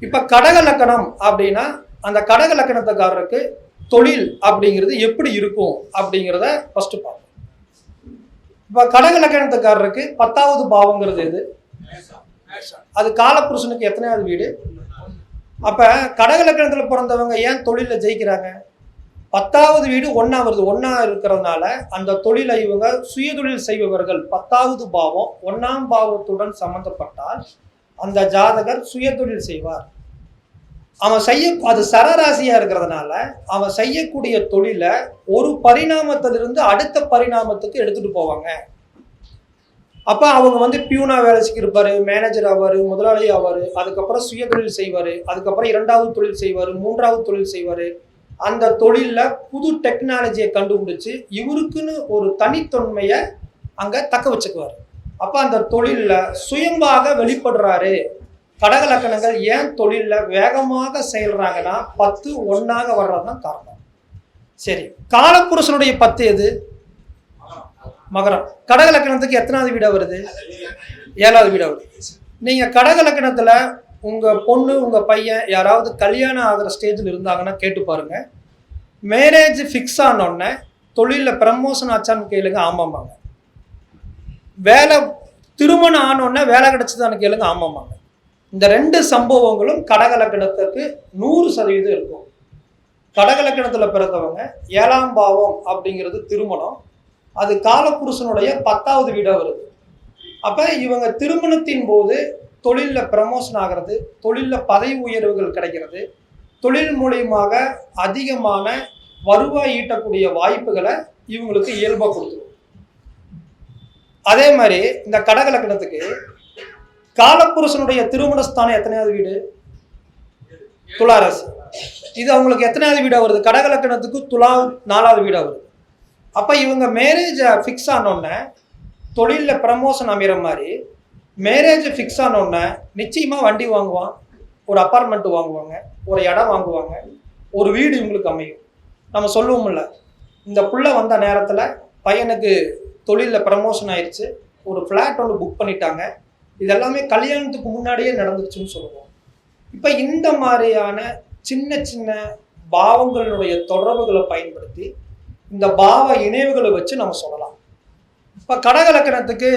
இப்ப கடக லக்கணம் அப்படின்னா அந்த கடக லக்கணத்துக்காரருக்கு தொழில் அப்படிங்கிறது எப்படி இருக்கும் அப்படிங்கிறத ஃபர்ஸ்ட் பார்ப்போம். இப்ப கடக லக்கணத்துக்காரருக்கு 10வது பாவங்கிறது எது? அது காலப்புருஷனுக்கு எத்தனையாவது வீடு? அப்ப கடக லக்கணத்துல பிறந்தவங்க ஏன் தொழில ஜெயிக்கிறாங்க? 10வது வீடு ஒன்னா வருது. ஒன்னா இருக்கிறதுனால அந்த தொழிலை இவங்க சுயதொழில் செய்பவர்கள். 10வது பாவம் 1ஆம் பாவத்துடன் சம்பந்தப்பட்டால் அந்த ஜாதகர் சுயதொழில் செய்வார். அவன் அது சரராசியா இருக்கிறதுனால அவன் செய்யக்கூடிய தொழில ஒரு பரிணாமத்திலிருந்து அடுத்த பரிணாமத்துக்கு எடுத்துட்டு போவாங்க. அப்ப அவங்க பியூனா வேலை இருப்பாரு, மேனேஜர் ஆவாரு, முதலாளி ஆவாரு, அதுக்கப்புறம் சுயதொழில் செய்வாரு, அதுக்கப்புறம் 2வது தொழில் செய்வாரு, 3வது தொழில் செய்வாரு. அந்த தொழில புது டெக்னாலஜியை கண்டுபிடிச்சு இவருக்குன்னு ஒரு தனித்தன்மையை அங்க தக்க வச்சுக்குவாரு. அப்ப அந்த தொழில சுயம்பாக வெளிப்படுறாரு. கடக லக்கணங்கள் ஏன் தொழில வேகமாக செயல்றாங்கன்னா 10 ஒன்னாக வர்றதுதான் காரணம். சரி, காலப்புருஷனுடைய 10 எது? மகரம். கடக லக்கணத்துக்கு எத்தனாவது வீடா வருது? 7வது வீடா வருது. நீங்க கடக லக்கணத்துல உங்க பொண்ணு உங்க பையன் யாராவது கல்யாணம் ஆகிற ஸ்டேஜில் இருந்தாங்கன்னா கேட்டு பாருங்க. மேரேஜ் ஃபிக்ஸ் ஆனோடனே தொழில ப்ரமோஷன் ஆச்சான்னு கேளுங்க, ஆமாம்பாங்க. வேலை திருமணம் ஆனோடனே வேலை கிடைச்சதான்னு கேளுங்க, ஆமாம்பாங்க. இந்த 2 சம்பவங்களும் கடக லக்கணத்துக்கு 100% இருக்கும். கடக லக்கணத்துல பிறந்தவங்க 7ஆம் பாவம் அப்படிங்கிறது திருமணம். அது காலப்புருஷனுடைய 10வது வீடா வருது. அப்ப இவங்க திருமணத்தின் போது தொழில ப்ரமோஷன் ஆகிறது, தொழில பதவி உயர்வுகள் கிடைக்கிறது, தொழில் மூலியமாக அதிகமான வருவாய் ஈட்டக்கூடிய வாய்ப்புகளை இவங்களுக்கு இயல்பா கொடுத்துரும். அதே மாதிரி இந்த கடக லக்கணத்துக்கு காலப்புருஷனுடைய திருமணஸ்தானம் எத்தனையாவது வீடு? துளாராசி. இது அவங்களுக்கு எத்தனையாவது வீடா வருது? கடக லக்கணத்துக்கு 4வது வீடா வருது. அப்ப இவங்க மேரேஜ் ஃபிக்ஸ் ஆனோடனே தொழில ப்ரமோஷன் அமைகிற மாதிரி மேரேஜ் ஃபிக்ஸ் ஆனோடனே நிச்சயமா வண்டி வாங்குவான், ஒரு அப்பார்ட்மெண்ட் வாங்குவாங்க, ஒரு இடம் வாங்குவாங்க, ஒரு வீடு இவங்களுக்கு அமையும். நம்ம சொல்லுவோம்ல, இந்த புள்ள வந்த நேரத்துல பையனுக்கு தொழில ப்ரமோஷன் ஆயிடுச்சு, ஒரு ஃபிளாட் ஒன்று புக் பண்ணிட்டாங்க, இதெல்லாமே கல்யாணத்துக்கு முன்னாடியே நடந்துருச்சுன்னு சொல்லுவோம். இப்ப இந்த மாதிரியான சின்ன சின்ன பாவங்களுடைய தொடர்புகளை பயன்படுத்தி இந்த பாவ இணைவுகளை வச்சு நம்ம சொல்லலாம். இப்ப கடக லக்கணத்துக்கு